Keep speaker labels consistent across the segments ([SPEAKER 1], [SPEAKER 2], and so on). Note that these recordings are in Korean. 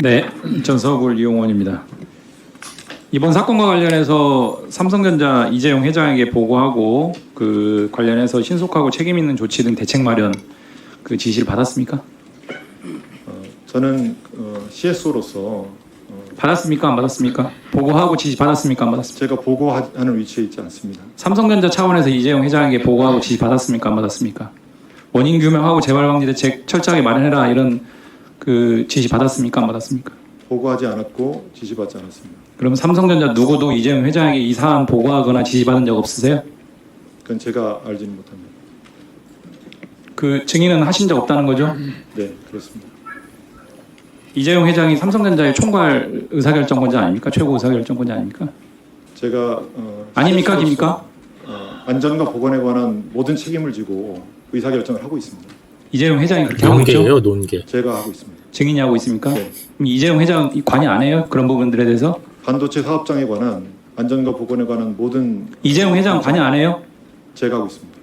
[SPEAKER 1] 네, 전서울 이용원입니다. 이번 사건과 관련해서 삼성전자 이재용 회장에게 보고하고 그 관련해서 신속하고 책임 있는 조치 등 대책 마련 그 지시를 받았습니까?
[SPEAKER 2] 저는 CSO로서
[SPEAKER 1] 받았습니까? 안 받았습니까? 보고하고 지시 받았습니까? 안 받았습니까?
[SPEAKER 2] 제가 보고하는 위치에 있지 않습니다.
[SPEAKER 1] 삼성전자 차원에서 이재용 회장에게 보고하고 지시 받았습니까? 안 받았습니까? 원인 규명하고 재발 방지 대책 철저하게 마련해라 이런 그 지시 받았습니까? 안 받았습니까?
[SPEAKER 2] 보고하지 않았고 지시받지 않았습니다.
[SPEAKER 1] 그럼 삼성전자 누구도 이재용 회장에게 이 사안 보고하거나 지시받은 적 없으세요?
[SPEAKER 2] 그건 제가 알지는 못합니다.
[SPEAKER 1] 그 증인은 하신 적 없다는 거죠?
[SPEAKER 2] 네, 그렇습니다.
[SPEAKER 1] 이재용 회장이 삼성전자의 총괄 의사결정권자 아닙니까? 최고 의사결정권자 아닙니까?
[SPEAKER 2] 제가
[SPEAKER 1] 아닙니까?
[SPEAKER 2] CSO로서,
[SPEAKER 1] 입니까?
[SPEAKER 2] 안전과 보건에 관한 모든 책임을 지고 의사결정을 하고 있습니다.
[SPEAKER 1] 이재용 회장이 그렇게 하고 있죠?
[SPEAKER 3] 논계예요, 논계.
[SPEAKER 2] 제가 하고 있습니다.
[SPEAKER 1] 증인이 하고 있습니까?
[SPEAKER 2] 네.
[SPEAKER 1] 그럼 이재용 회장 관여 안 해요? 그런 부분들에 대해서?
[SPEAKER 2] 반도체 사업장에 관한 안전과 보건에 관한 모든
[SPEAKER 1] 이재용 회장 관여 안 해요?
[SPEAKER 2] 제가 하고 있습니다.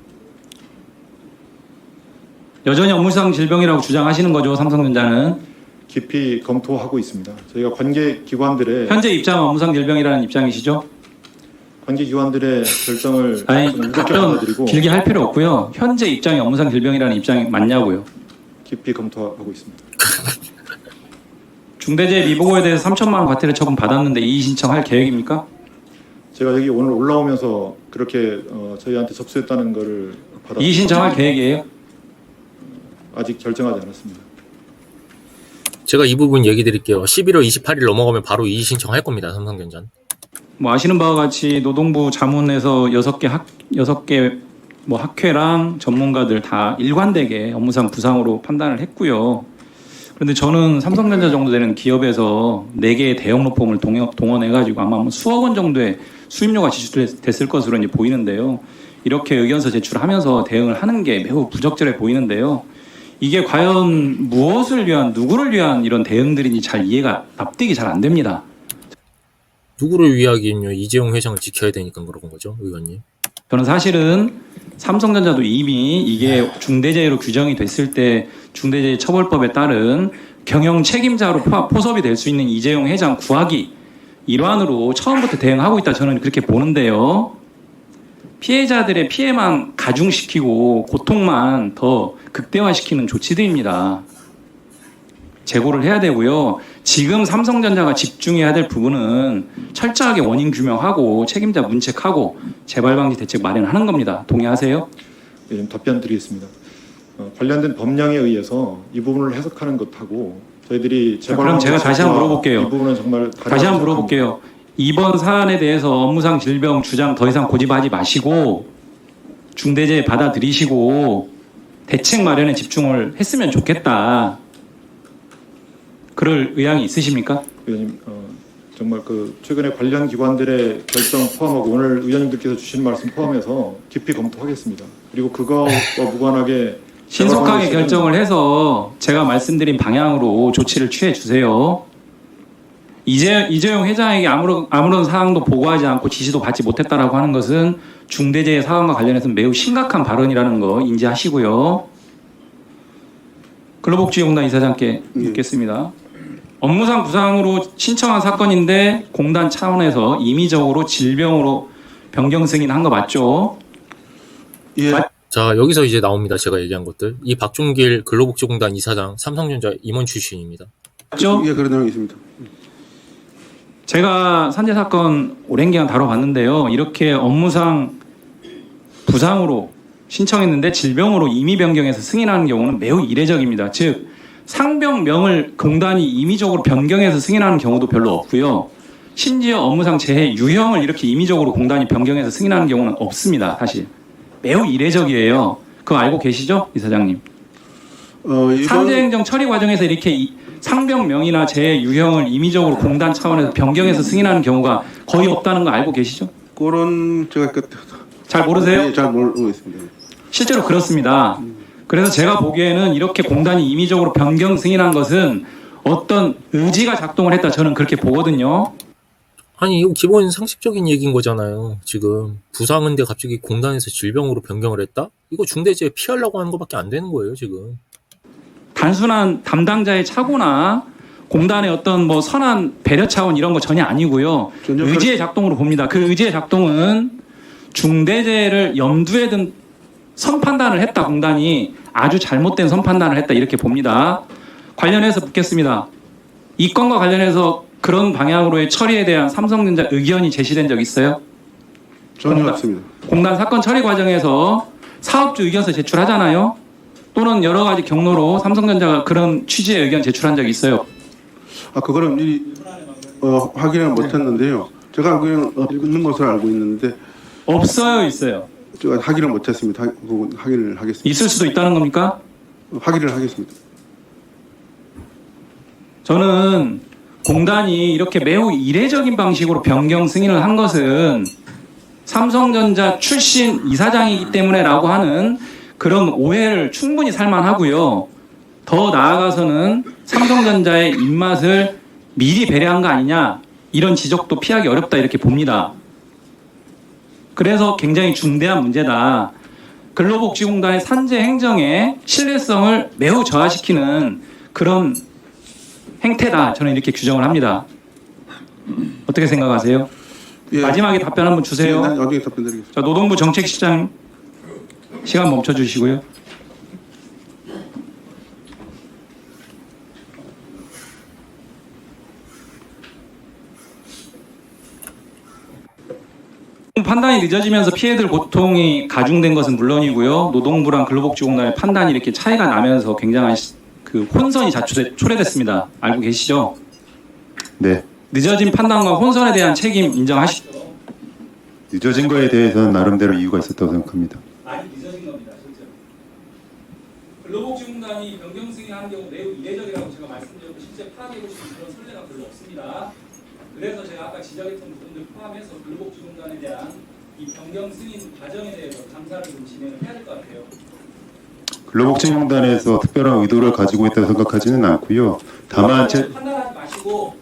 [SPEAKER 1] 여전히 업무상 질병이라고 주장하시는 거죠, 삼성전자는?
[SPEAKER 2] 깊이 검토하고 있습니다. 저희가 관계 기관들의
[SPEAKER 1] 현재 입장은 업무상 질병이라는 입장이시죠?
[SPEAKER 2] 결정을
[SPEAKER 1] 아니,
[SPEAKER 2] 무겁게
[SPEAKER 1] 답변
[SPEAKER 2] 받아들이고
[SPEAKER 1] 길게 할 필요 없고요. 현재 입장이 업무상 질병이라는 입장이 맞냐고요.
[SPEAKER 2] 깊이 검토하고 있습니다.
[SPEAKER 1] 중대재해 미보고에 대해서 3천만 원 과태료 처분 받았는데 이의 신청할 계획입니까?
[SPEAKER 2] 제가 여기 오늘 올라오면서 그렇게 저희한테 접수했다는 것을 받아
[SPEAKER 1] 이의 신청할 계획이에요?
[SPEAKER 2] 아직 결정하지 않았습니다.
[SPEAKER 3] 제가 이 부분 얘기 드릴게요. 11월 28일 넘어가면 바로 이의 신청할 겁니다, 삼성전자는.
[SPEAKER 1] 뭐 아시는 바와 같이 노동부 자문에서 6개 뭐 학회랑 전문가들 다 일관되게 업무상 부상으로 판단을 했고요. 그런데 저는 삼성전자 정도 되는 기업에서 4개의 대형 로펌을 동원해가지고 아마 뭐 수억 원 정도의 수임료가 지출됐을 것으로 이제 보이는데요. 이렇게 의견서 제출하면서 대응을 하는 게 매우 부적절해 보이는데요. 이게 과연 무엇을 위한, 누구를 위한 이런 대응들인지 잘 이해가 납득이 잘 안 됩니다.
[SPEAKER 3] 누구를 위하긴요. 이재용 회장을 지켜야 되니까 그런 거죠, 의원님.
[SPEAKER 1] 저는 사실은 삼성전자도 이미 이게 중대재해로 규정이 됐을 때 중대재해처벌법에 따른 경영 책임자로 포섭이 될 수 있는 이재용 회장 구하기 일환으로 처음부터 대응하고 있다 저는 그렇게 보는데요. 피해자들의 피해만 가중시키고 고통만 더 극대화시키는 조치들입니다. 재고를 해야 되고요. 지금 삼성전자가 집중해야 될 부분은 철저하게 원인 규명하고 책임자 문책하고 재발 방지 대책 마련하는 겁니다. 동의하세요?
[SPEAKER 2] 예, 답변 드리겠습니다. 관련된 법령에 의해서 이 부분을 해석하는 것하고 저희들이
[SPEAKER 1] 그럼 제가 다시 한번 물어볼게요.
[SPEAKER 2] 이 부분은 정말
[SPEAKER 1] 다시 한번 물어볼게요. 이번 사안에 대해서 업무상 질병 주장 더 이상 고집하지 마시고 중대재해 받아들이시고 대책 마련에 집중을 했으면 좋겠다. 그럴 의향이 있으십니까?
[SPEAKER 2] 의원님, 정말 그 최근에 관련 기관들의 결정 포함하고 오늘 의원님들께서 주신 말씀 포함해서 깊이 검토하겠습니다. 그리고 그거와 무관하게
[SPEAKER 1] 신속하게 결정을 해서 제가 말씀드린 방향으로 조치를 취해 주세요. 이재용 회장에게 아무런 사항도 보고하지 않고 지시도 받지 못했다라고 하는 것은 중대재해 사안과 관련해서 매우 심각한 발언이라는 거 인지하시고요. 근로복지공단 이사장께 묻겠습니다. 업무상 부상으로 신청한 사건인데 공단 차원에서 임의적으로 질병으로 변경 승인한 거 맞죠?
[SPEAKER 4] 예.
[SPEAKER 3] 자, 여기서 이제 나옵니다. 제가 얘기한 것들. 이 박종길 근로복지공단 이사장, 삼성전자 임원 출신입니다.
[SPEAKER 1] 맞죠?
[SPEAKER 4] 예, 그런 내용이 있습니다.
[SPEAKER 1] 제가 산재 사건 오랜 기간 다뤄봤는데요. 이렇게 업무상 부상으로 신청했는데 질병으로 임의 변경해서 승인하는 경우는 매우 이례적입니다. 즉 상병명을 공단이 임의적으로 변경해서 승인하는 경우도 별로 없고요. 심지어 업무상 재해 유형을 이렇게 임의적으로 공단이 변경해서 승인하는 경우는 없습니다. 사실 매우 이례적이에요. 그거 알고 계시죠, 이사장님? 산재행정 처리 과정에서 이렇게 상병명이나 재해 유형을 임의적으로 공단 차원에서 변경해서 승인하는 경우가 거의 없다는 거 알고 계시죠?
[SPEAKER 4] 그런 제가
[SPEAKER 1] 잘 모르세요?
[SPEAKER 4] 예, 잘 모르고 있습니다.
[SPEAKER 1] 실제로 그렇습니다. 그래서 제가 보기에는 이렇게 공단이 임의적으로 변경 승인한 것은 어떤 의지가 작동을 했다 저는 그렇게 보거든요.
[SPEAKER 3] 아니, 이거 기본 상식적인 얘기인 거잖아요. 지금 부상인데 갑자기 공단에서 질병으로 변경을 했다? 이거 중대재해 피하려고 하는 것밖에 안 되는 거예요, 지금.
[SPEAKER 1] 단순한 담당자의 착오나 공단의 어떤 뭐 선한 배려 차원 이런 거 전혀 아니고요.
[SPEAKER 4] 전혀
[SPEAKER 1] 의지의 작동으로 봅니다. 그 의지의 작동은 중대재해를 염두에 둔 선판단을 했다. 공단이 아주 잘못된 선판단을 했다. 이렇게 봅니다. 관련해서 묻겠습니다. 이 건과 관련해서 그런 방향으로의 처리에 대한 삼성전자 의견이 제시된 적 있어요?
[SPEAKER 4] 전혀 없습니다.
[SPEAKER 1] 공단 사건 처리 과정에서 사업주 의견서 제출하잖아요. 또는 여러 가지 경로로 삼성전자가 그런 취지의 의견 제출한 적이 있어요.
[SPEAKER 4] 그거는 미리 확인을 못했는데요. 제가 알기로는 없는 것으로 알고 있는데
[SPEAKER 1] 없어요, 있어요.
[SPEAKER 4] 제가 확인을 못했습니다. 그건 확인을 하겠습니다.
[SPEAKER 1] 있을 수도 있다는 겁니까?
[SPEAKER 4] 확인을 하겠습니다.
[SPEAKER 1] 저는 공단이 이렇게 매우 이례적인 방식으로 변경 승인을 한 것은 삼성전자 출신 이사장이기 때문에라고 하는 그런 오해를 충분히 살만하고요. 더 나아가서는 삼성전자의 입맛을 미리 배려한 거 아니냐, 이런 지적도 피하기 어렵다 이렇게 봅니다. 그래서 굉장히 중대한 문제다. 근로복지공단의 산재 행정의 신뢰성을 매우 저하시키는 그런 행태다. 저는 이렇게 규정을 합니다. 어떻게 생각하세요?
[SPEAKER 4] 예.
[SPEAKER 1] 마지막에 답변 한번 주세요.
[SPEAKER 4] 네, 나중에 답변드리겠습니다.
[SPEAKER 1] 자, 노동부 정책실장 시간 멈춰주시고요. 판단이 늦어지면서 피해들 고통이 가중된 것은 물론이고요. 노동부랑 근로복지공단의 판단이 이렇게 차이가 나면서 굉장한 그 혼선이 초래됐습니다. 알고 계시죠?
[SPEAKER 5] 네.
[SPEAKER 1] 늦어진 판단과 혼선에 대한 책임 인정하시죠?
[SPEAKER 5] 늦어진 거에 대해서는 나름대로 이유가 있었다고 생각합니다.
[SPEAKER 1] 많이 늦어진 겁니다, 실제로. 근로복지공단이 변경 승인하는 경우 매우 이례적이라고 제가 말씀드렸고 실제 파악해보시면 그런 선례가 별로 없습니다. 그래서 제가 아까 지적했던 부분들 포함해서 근로복지공단에 대한 이 변경 승인 과정에 대해서 감사를 좀 진행을 해야 될 것 같아요.
[SPEAKER 5] 근로복지공단에서 특별한 의도를 가지고 있다고 생각하지는 않고요. 다만
[SPEAKER 1] 판단하지 마시고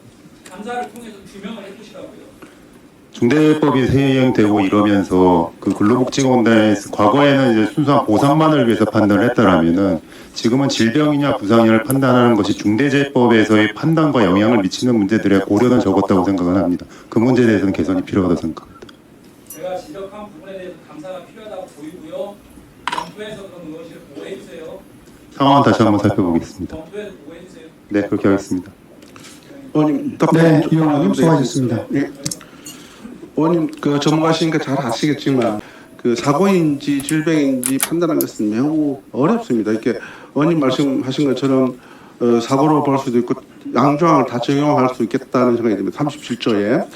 [SPEAKER 1] 감사를 통해서 규명을 해주시라고요.
[SPEAKER 5] 중대법이 시행되고 이러면서 그 근로복지공단에서 과거에는 이제 순수한 보상만을 위해서 판단을 했다라면은 지금은 질병이냐 부상이냐를 판단하는 것이 중대재해법에서의 판단과 영향을 미치는 문제들에 고려는 적었다고 생각을 합니다. 그 문제에 대해서는 개선이 필요하다고 생각합니다.
[SPEAKER 1] 제가 지적한 부분에 대해서 감사가 필요하다고 보이고요. 정부에서 그런 의원실을 보호해주세요.
[SPEAKER 5] 상황은 다시 한번 살펴보겠습니다.
[SPEAKER 1] 정부에서 보호해주세요.
[SPEAKER 5] 네, 그렇게 하겠습니다.
[SPEAKER 4] 의원님
[SPEAKER 6] 네, 이 의원님 수고하셨습니다.
[SPEAKER 4] 예. 의원님 그 전문가시니까 잘 아시겠지만 그 사고인지 질병인지 판단하는 것은 매우 어렵습니다. 이렇게 의원님 말씀하신 것처럼 사고로 볼 수도 있고 양조항을 다 적용할 수 있겠다는 생각이 듭니다. 37조에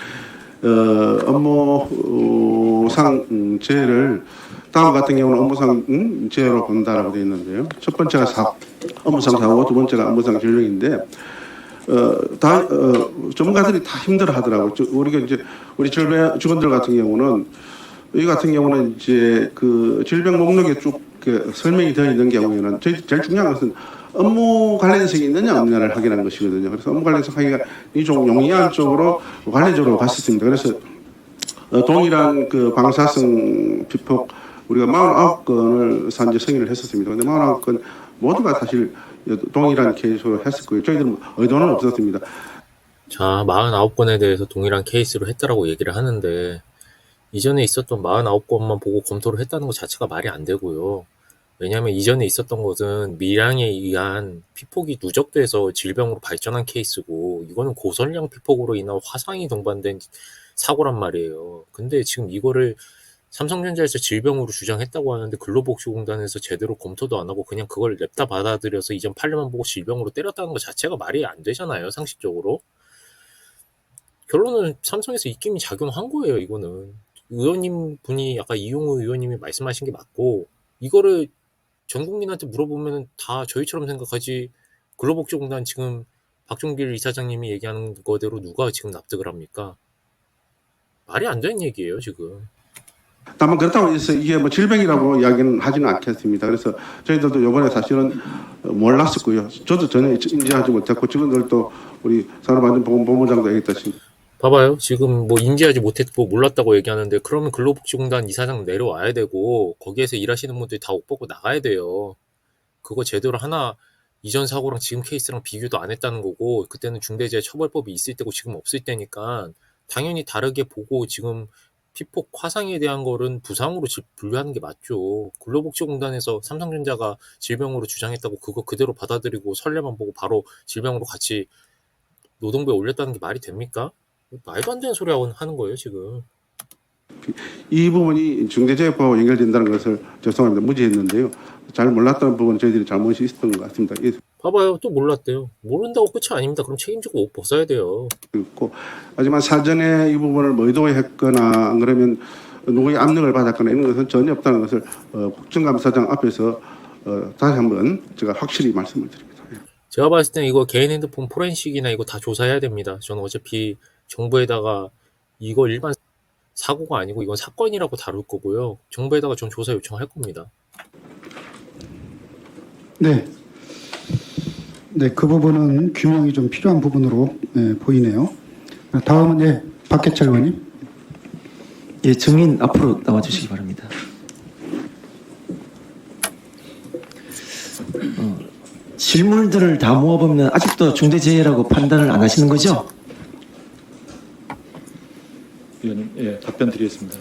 [SPEAKER 4] 업무상 재해를 다음 같은 경우는 업무상 재해로 본다라고 되어 있는데요. 첫 번째가 업무상 사고, 두 번째가 업무상 질병인데 전문가들이 다 힘들어 하더라고요. 우리가 이제 우리 직원들 같은 경우는 이 같은 경우는 이제 그 질병 목록에 쭉 설명이 되어 있는 경우에는 제일 중요한 것은 업무 관련성이 있느냐 없느냐를 확인하는 것이거든요. 그래서 업무 관련성 확인이 좀 용이한 쪽으로 관련적으로 갔었습니다. 그래서 동일한 그 방사성 비폭 우리가 49건을 산재 승인을 했었습니다. 근데 49건 모두가 사실 동일한 케이스로 했을 거예요. 저희들은 의도는 없었습니다.
[SPEAKER 3] 자, 49건에 대해서 동일한 케이스로 했다라고 얘기를 하는데 이전에 있었던 49건만 보고 검토를 했다는 것 자체가 말이 안 되고요. 왜냐하면 이전에 있었던 것은 밀양에 의한 피폭이 누적돼서 질병으로 발전한 케이스고 이거는 고설량 피폭으로 인한 화상이 동반된 사고란 말이에요. 근데 지금 이거를 삼성전자에서 질병으로 주장했다고 하는데 근로복지공단에서 제대로 검토도 안 하고 그냥 그걸 냅다 받아들여서 이전 판례만 보고 질병으로 때렸다는 것 자체가 말이 안 되잖아요, 상식적으로. 결론은 삼성에서 입김이 작용한 거예요, 이거는. 의원님 분이 아까 이용우 의원님이 말씀하신 게 맞고 이거를 전 국민한테 물어보면 다 저희처럼 생각하지 근로복지공단 지금 박종길 이사장님이 얘기하는 거대로 누가 지금 납득을 합니까? 말이 안 되는 얘기예요, 지금.
[SPEAKER 4] 다만 그렇다고 해서 이게 뭐 질병이라고 이야기는 하지는 않겠습니다. 그래서 저희들도 이번에 사실은 몰랐었고요. 저도 전혀 인지하지 못했고 직원들도 우리 산업안전보건본부장도 얘기했다시피
[SPEAKER 3] 봐봐요. 지금 뭐 인지하지 못했고 몰랐다고 얘기하는데 그러면 근로복지공단 이사장 내려와야 되고 거기에서 일하시는 분들이 다 옷 벗고 나가야 돼요. 그거 제대로 하나 이전 사고랑 지금 케이스랑 비교도 안 했다는 거고 그때는 중대재해처벌법이 있을 때고 지금 없을 때니까 당연히 다르게 보고 지금 피폭 화상에 대한 거는 부상으로 분류하는 게 맞죠. 근로복지공단에서 삼성전자가 질병으로 주장했다고 그거 그대로 받아들이고 선례만 보고 바로 질병으로 같이 노동부에 올렸다는 게 말이 됩니까? 말도 안 되는 소리 하는 거예요 지금.
[SPEAKER 4] 이 부분이 중대재해법과 연결된다는 것을 죄송합니다. 무지했는데요. 잘 몰랐던 부분은 저희들이 잘못이 있었던 것 같습니다. 예,
[SPEAKER 3] 봐봐요. 또 몰랐대요. 모른다고 끝이 아닙니다. 그럼 책임지고 옷 벗어야 돼요.
[SPEAKER 4] 있고 하지만 사전에 이 부분을 뭐 의도했거나 안 그러면 누구의 압력을 받았거나 이런 것은 전혀 없다는 것을 국정감사장 앞에서 다시 한번 제가 확실히 말씀을 드립니다. 예.
[SPEAKER 3] 제가 봤을 땐 이거 개인 핸드폰 포렌식이나 이거 다 조사해야 됩니다. 저는 어차피 정부에다가 이거 일반 사고가 아니고 이건 사건이라고 다룰 거고요. 정부에다가 전 조사 요청할 겁니다.
[SPEAKER 6] 네. 네, 그 부분은 규명이 좀 필요한 부분으로 보이네요. 다음은 박해철 의원님.
[SPEAKER 7] 예, 증인 앞으로 나와주시기 바랍니다. 질문들을 다 모아보면 아직도 중대재해라고 판단을 안 하시는 거죠?
[SPEAKER 2] 위원님, 예, 답변 드리겠습니다.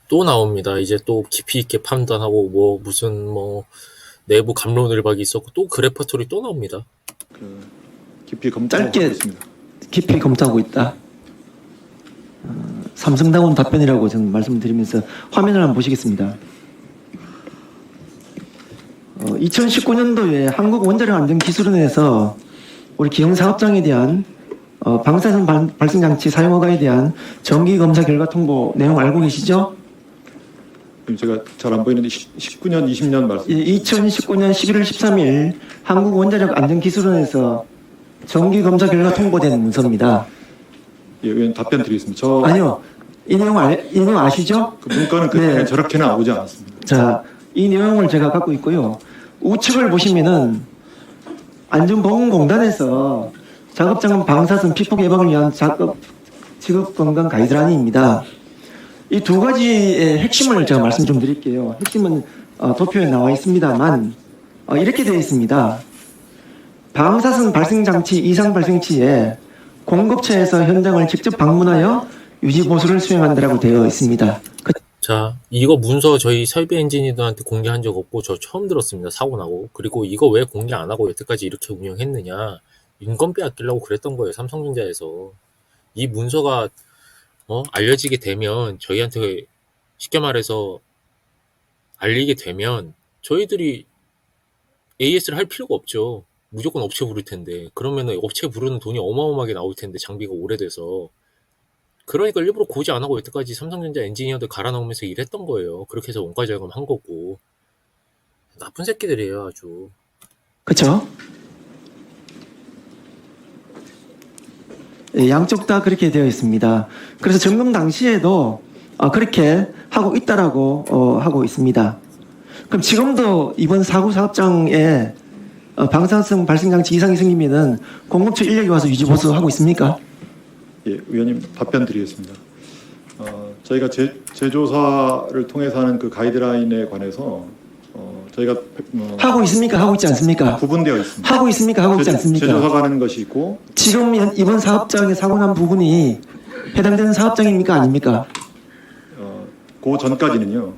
[SPEAKER 3] 또 나옵니다. 이제 또 깊이 있게 판단하고 뭐 무슨 뭐 내부 감론을박이 있었고 또 그 레퍼토리 또 나옵니다.
[SPEAKER 2] 깊이 검토하고
[SPEAKER 7] 짧게
[SPEAKER 2] 있습니다.
[SPEAKER 7] 깊이 검토하고 있다. 삼성다운 답변이라고 저는 말씀드리면서 화면을 한번 보시겠습니다. 2019년도에 한국원자력안전기술원에서 우리 기형사업장에 대한 방사선 발생장치 사용 허가에 대한 정기검사 결과 통보 내용 알고 계시죠?
[SPEAKER 2] 제가 잘 안 보이는데 19년, 20년 말씀.
[SPEAKER 7] 2019년 11월 13일 한국원자력안전기술원에서 정기검사 결과 통보된 문서입니다.
[SPEAKER 2] 예, 의원 답변 드리겠습니다.
[SPEAKER 7] 아니요. 이 내용 아시죠?
[SPEAKER 2] 그 문건은 그때 저렇게는 나오지 않았습니다.
[SPEAKER 7] 자, 이 내용을 제가 갖고 있고요. 우측을 보시면은 안전보건공단에서 작업장 방사선 피폭 예방을 위한 직업건강 가이드라인입니다. 이 두 가지의 핵심을 제가 말씀 좀 드릴게요. 핵심은 도표에 나와 있습니다만 이렇게 되어 있습니다. 방사선 발생장치 이상 발생 시에 공급처에서 현장을 직접 방문하여 유지보수를 수행한다라고 되어 있습니다.
[SPEAKER 3] 자, 이거 문서 저희 설비 엔지니어들한테 공개한 적 없고 저 처음 들었습니다. 사고 나고. 그리고 이거 왜 공개 안 하고 여태까지 이렇게 운영했느냐. 인건비 아끼려고 그랬던 거예요. 삼성전자에서. 이 문서가 알려지게 되면 저희한테 쉽게 말해서 알리게 되면 저희들이 AS를 할 필요가 없죠. 무조건 업체 부를 텐데. 그러면은 업체 부르는 돈이 어마어마하게 나올 텐데 장비가 오래돼서. 그러니까 일부러 고지 안 하고 여태까지 삼성전자 엔지니어들 갈아 넣으면서 일했던 거예요. 그렇게 해서 원가 절감 한 거고. 나쁜 새끼들이에요, 아주.
[SPEAKER 7] 그렇죠? 양쪽 다 그렇게 되어 있습니다. 그래서 점검 당시에도 그렇게 하고 있다라고 하고 있습니다. 그럼 지금도 이번 사업장에 방사성 발생장치 이상이 생기면은 공급처 인력이 와서 유지보수하고 있습니까?
[SPEAKER 2] 예, 의원님 답변 드리겠습니다. 저희가 제조사를 통해서 하는 그 가이드라인에 관해서 저희가
[SPEAKER 7] 하고 있습니까? 하고 있지 않습니까?
[SPEAKER 2] 구분되어 있습니다.
[SPEAKER 7] 하고 있습니까? 하고 있지 않습니까?
[SPEAKER 2] 제조사가 하는 것이 있고
[SPEAKER 7] 지금 이번 사업장에 사고 난 부분이 해당되는 사업장입니까? 아닙니까?
[SPEAKER 2] 그 전까지는요.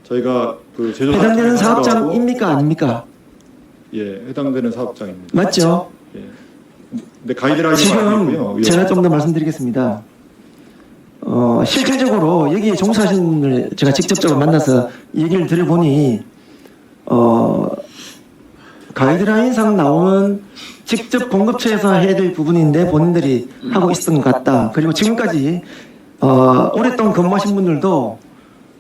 [SPEAKER 2] 저희가 그 제조사
[SPEAKER 7] 해당되는 사업장입니까? 아닙니까?
[SPEAKER 2] 예, 해당되는 사업장입니다.
[SPEAKER 7] 맞죠?
[SPEAKER 2] 예. 근데 가이드라인이
[SPEAKER 7] 지금
[SPEAKER 2] 아니고요.
[SPEAKER 7] 제가 좀 더 말씀드리겠습니다. 실질적으로 여기에 종사하시는 분을 제가 직접적으로 만나서 얘기를 들어보니 가이드라인상 나오는 직접 공급처에서 해야 될 부분인데 본인들이 하고 있었던 것 같다. 그리고 지금까지 오랫동안 근무하신 분들도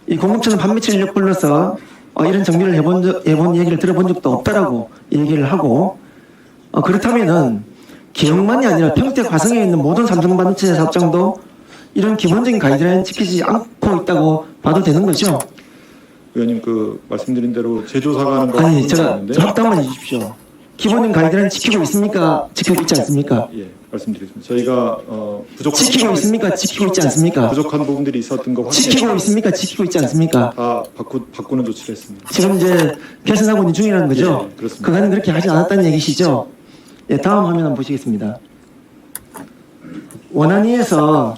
[SPEAKER 7] 이 공급처는 판매처 인력 불러서 이런 정비를 해본 얘기를 들어본 적도 없다라고 얘기를 하고 그렇다면은 기업만이 아니라 평택 화성에 있는 모든 삼성반도체 사업장도 이런 기본적인 가이드라인 지키지 않고 있다고 봐도 되는 거죠?
[SPEAKER 2] 의원님 그 말씀드린 대로 제조사가 하는 거
[SPEAKER 7] 아니 제가 확답만 해주십시오. 기본적인 가이드라인 지키고 있습니까? 지키고 있지 않습니까?
[SPEAKER 2] 예, 말씀드리겠습니다. 저희가
[SPEAKER 7] 지키고 있습니까? 지키고 있지 않습니까?
[SPEAKER 2] 부족한 부분들이 있었던 거
[SPEAKER 7] 지키고
[SPEAKER 2] 확인해서
[SPEAKER 7] 있습니까? 지키고 있지 않습니까?
[SPEAKER 2] 다 바꾸는 조치를 했습니다.
[SPEAKER 7] 지금 이제 개선하고 있는 중이라는 거죠?
[SPEAKER 2] 예, 그렇습니다.
[SPEAKER 7] 그간은 그렇게 하지 않았다는 얘기시죠? 예, 다음 화면 한번 보시겠습니다. 원안위에서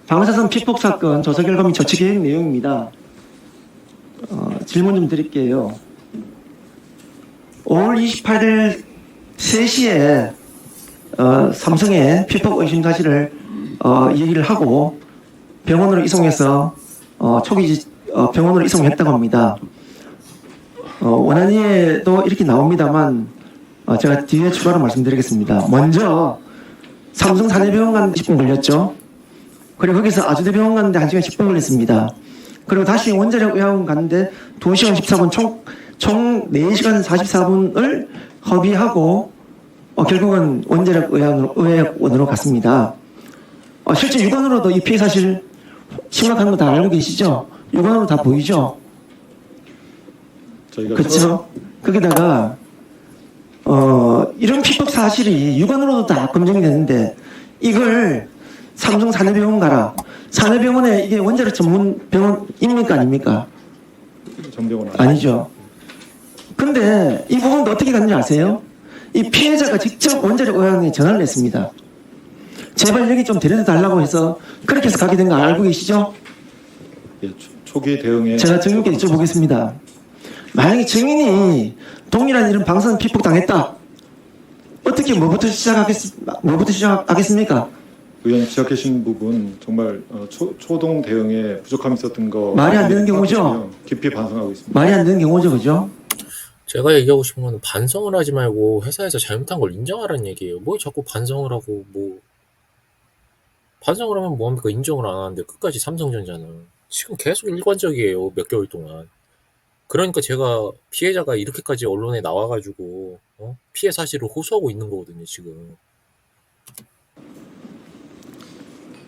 [SPEAKER 7] 방사선 피폭 사건 조사 결과 및 조치 계획 내용입니다. 질문 좀 드릴게요. 5월 28일 3시에 삼성의 피폭 의심 사실을 얘기를 하고 병원으로 이송해서 초기 병원으로 이송했다고 합니다. 원안위에도 이렇게 나옵니다만 제가 뒤에 추가로 말씀드리겠습니다. 먼저 삼성 사내병원 가는데 10분 걸렸죠. 그리고 거기서 아주대병원 가는데 1시간 10분 걸렸습니다. 그리고 다시 원자력 의학원 가는데 2시간 14분 총 4시간 44분을 허비하고 결국은 원자력 의학원으로 갔습니다. 실제 육안으로도 이 피해 사실 심각한 거 다 알고 계시죠? 육안으로 다 보이죠?
[SPEAKER 2] 저희가
[SPEAKER 7] 그렇죠? 거기다가 이런 피폭 사실이 육안으로도 다 검증이 되는데 이걸 삼성 사내병원 가라. 사내병원에 이게 원자력 전문 병원입니까 아닙니까?
[SPEAKER 2] 정병원
[SPEAKER 7] 아니죠. 근데 이 부분도 어떻게 갔는지 아세요? 이 피해자가 직접 원자력 의학원에 전화를 했습니다. 제발 여기 좀 데려다 달라고 해서 그렇게 해서 가게 된 거 알고 계시죠?
[SPEAKER 2] 예, 초기 대응에
[SPEAKER 7] 제가 증인께 여쭤보겠습니다. 만약에 증인이 동일한 이런 방사선 피폭 당했다. 어떻게 뭐부터 시작하겠습니까?
[SPEAKER 2] 의원님 지적하신 부분 정말 초동 대응에 부족함이 있었던 거
[SPEAKER 7] 말이 안 되는 경우죠?
[SPEAKER 2] 깊이 반성하고 있습니다.
[SPEAKER 7] 말이 안 되는 경우죠, 그죠?
[SPEAKER 3] 제가 얘기하고 싶은 건 반성을 하지 말고 회사에서 잘못한 걸 인정하라는 얘기예요. 뭐 자꾸 반성을 하고 반성을 하면 뭐합니까? 인정을 안 하는데 끝까지 삼성전자는 지금 계속 일관적이에요. 몇 개월 동안. 그러니까 제가 피해자가 이렇게까지 언론에 나와가지고 피해 사실을 호소하고 있는 거거든요. 지금.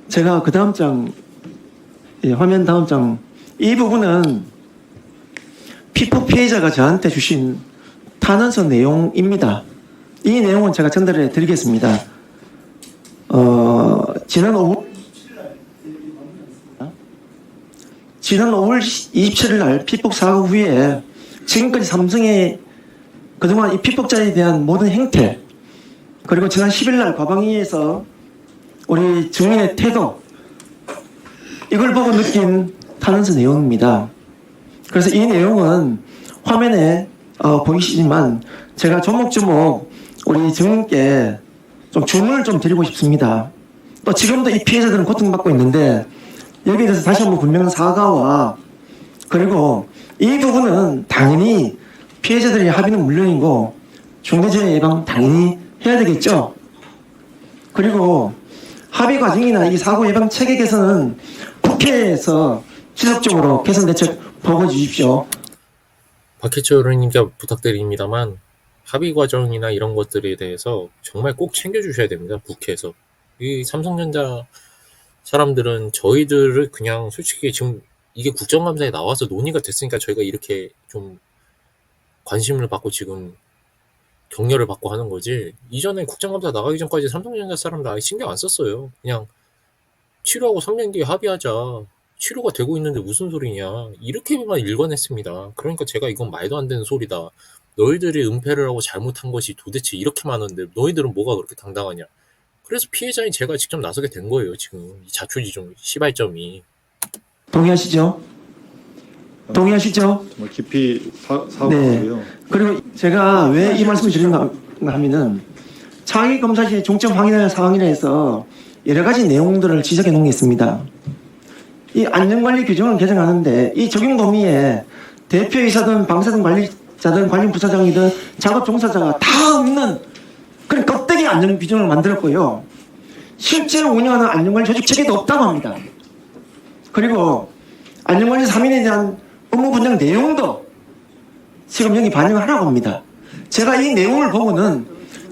[SPEAKER 7] 제가 그 다음 장, 화면 다음 장, 이 부분은 피폭 피해자가 저한테 주신 탄원서 내용입니다. 이 내용은 제가 전달해 드리겠습니다. 지난 5월 27일 날 피폭 사고 후에 지금까지 삼성의 그동안 이 피폭자에 대한 모든 행태, 그리고 지난 10일 날 과방위에서 우리 증인의 태도, 이걸 보고 느낀 탄원서 내용입니다. 그래서 이 내용은 화면에 보이시지만 제가 조목조목 우리 증인께 좀 질문을 좀 드리고 싶습니다. 또 지금도 이 피해자들은 고통받고 있는데 여기에 대해서 다시 한번 분명한 사과와, 그리고 이 부분은 당연히 피해자들의 합의는 물론이고 중대재해 예방 당연히 해야 되겠죠. 그리고 합의 과정이나 이 사고 예방 체계 개선은 국회에서 지속적으로 개선 대책 보고해 주십시오.
[SPEAKER 3] 박혜철 의원님께 부탁드립니다만 합의 과정이나 이런 것들에 대해서 정말 꼭 챙겨주셔야 됩니다. 국회에서. 이 삼성전자 사람들은 저희들을 그냥 솔직히 지금 이게 국정감사에 나와서 논의가 됐으니까 저희가 이렇게 좀 관심을 받고 지금 격려를 받고 하는 거지, 이전에 국정감사 나가기 전까지 삼성전자 사람들 아예 신경 안 썼어요. 그냥 치료하고 3년 뒤에 합의하자. 치료가 되고 있는데 무슨 소리냐. 이렇게만 일관했습니다. 그러니까 제가 이건 말도 안 되는 소리다. 너희들이 은폐를 하고 잘못한 것이 도대체 이렇게 많은데 너희들은 뭐가 그렇게 당당하냐. 그래서 피해자인 제가 직접 나서게 된 거예요. 지금 이 자초지종 시발점이.
[SPEAKER 7] 동의하시죠? 동의하시죠?
[SPEAKER 2] 정말 깊이 사과하고요.
[SPEAKER 7] 그리고 제가 왜 이 말씀을 드리는가 하면은 차기 검사실 중점 확인할 사항이라 해서 여러 가지 내용들을 지적해 놓은 게 있습니다. 이 안전관리 규정을 개정하는데 이 적용 범위에 대표이사든 방사선 관리자든 관련 부사장이든 작업 종사자가 다 없는 그런 껍데기 안전 규정을 만들었고요. 실제로 운영하는 안전관리 조직 체계도 없다고 합니다. 그리고 안전관리 3인에 대한 업무 분장 내용도 지금 여기 반영하라고 합니다. 제가 이 내용을 보고는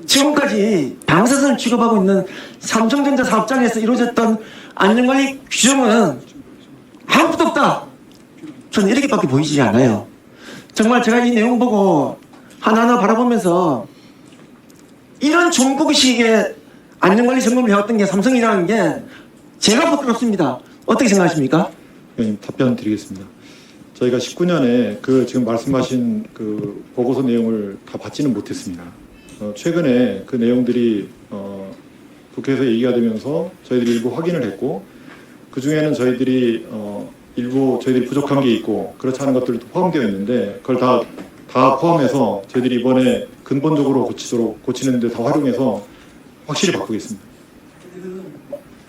[SPEAKER 7] 지금까지 방사선을 취급하고 있는 삼성전자 사업장에서 이루어졌던 안전관리 규정은 아무것도 없다. 저는 이렇게밖에 보이지 않아요. 정말 제가 이 내용 보고 하나하나 바라보면서 이런 중국식의 안전관리 점검을 해왔던 게 삼성이라는 게 제가 부끄럽습니다. 어떻게 생각하십니까?
[SPEAKER 2] 의원님 답변 드리겠습니다. 저희가 19년에 그 지금 말씀하신 그 보고서 내용을 다 받지는 못했습니다. 최근에 그 내용들이 국회에서 얘기가 되면서 저희들이 일부 확인을 했고 그 중에는 저희들이 일부 저희들이 부족한 게 있고 그렇지 않은 것들도 포함되어 있는데 그걸 다 포함해서 저희들이 이번에 근본적으로 고치는 데 다 활용해서 확실히 바꾸겠습니다.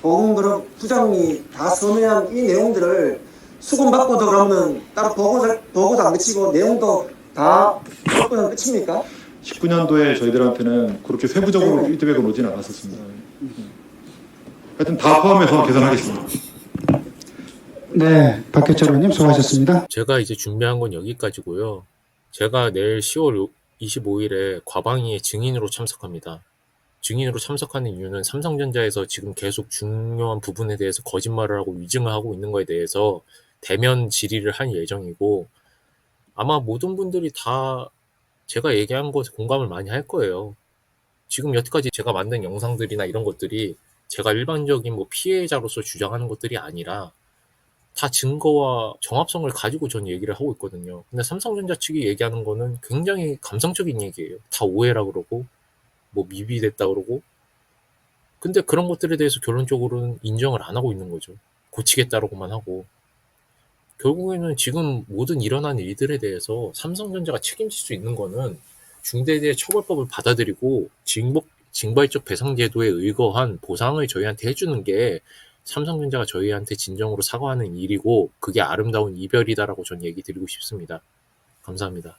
[SPEAKER 7] 보건그룹 부장이 다 서명한 이 내용들을 수긍받고도 그러면 따로 보고도 안 그치고 내용도 다 받고는 끝입니까?
[SPEAKER 2] 19년도에 저희들한테는 그렇게 세부적으로 피드백은 오진 않았었습니다. 하여튼 다 포함해서 계산하겠습니다.
[SPEAKER 6] 네, 박해철 의원님 수고하셨습니다.
[SPEAKER 3] 제가 이제 준비한 건 여기까지고요. 제가 내일 10월 25일에 과방위에 증인으로 참석합니다. 증인으로 참석하는 이유는 삼성전자에서 지금 계속 중요한 부분에 대해서 거짓말을 하고 위증을 하고 있는 거에 대해서 대면 질의를 할 예정이고 아마 모든 분들이 다 제가 얘기한 것에 공감을 많이 할 거예요. 지금 여태까지 제가 만든 영상들이나 이런 것들이 제가 일반적인 뭐 피해자로서 주장하는 것들이 아니라 다 증거와 정합성을 가지고 전 얘기를 하고 있거든요. 근데 삼성전자 측이 얘기하는 거는 굉장히 감성적인 얘기예요. 다 오해라 그러고 뭐 미비됐다 그러고 근데 그런 것들에 대해서 결론적으로는 인정을 안 하고 있는 거죠. 고치겠다라고만 하고 결국에는 지금 모든 일어난 일들에 대해서 삼성전자가 책임질 수 있는 거는 중대재해처벌법을 받아들이고 징벌적 배상제도에 의거한 보상을 저희한테 해주는 게 삼성전자가 저희한테 진정으로 사과하는 일이고 그게 아름다운 이별이다라고 전 얘기 드리고 싶습니다. 감사합니다.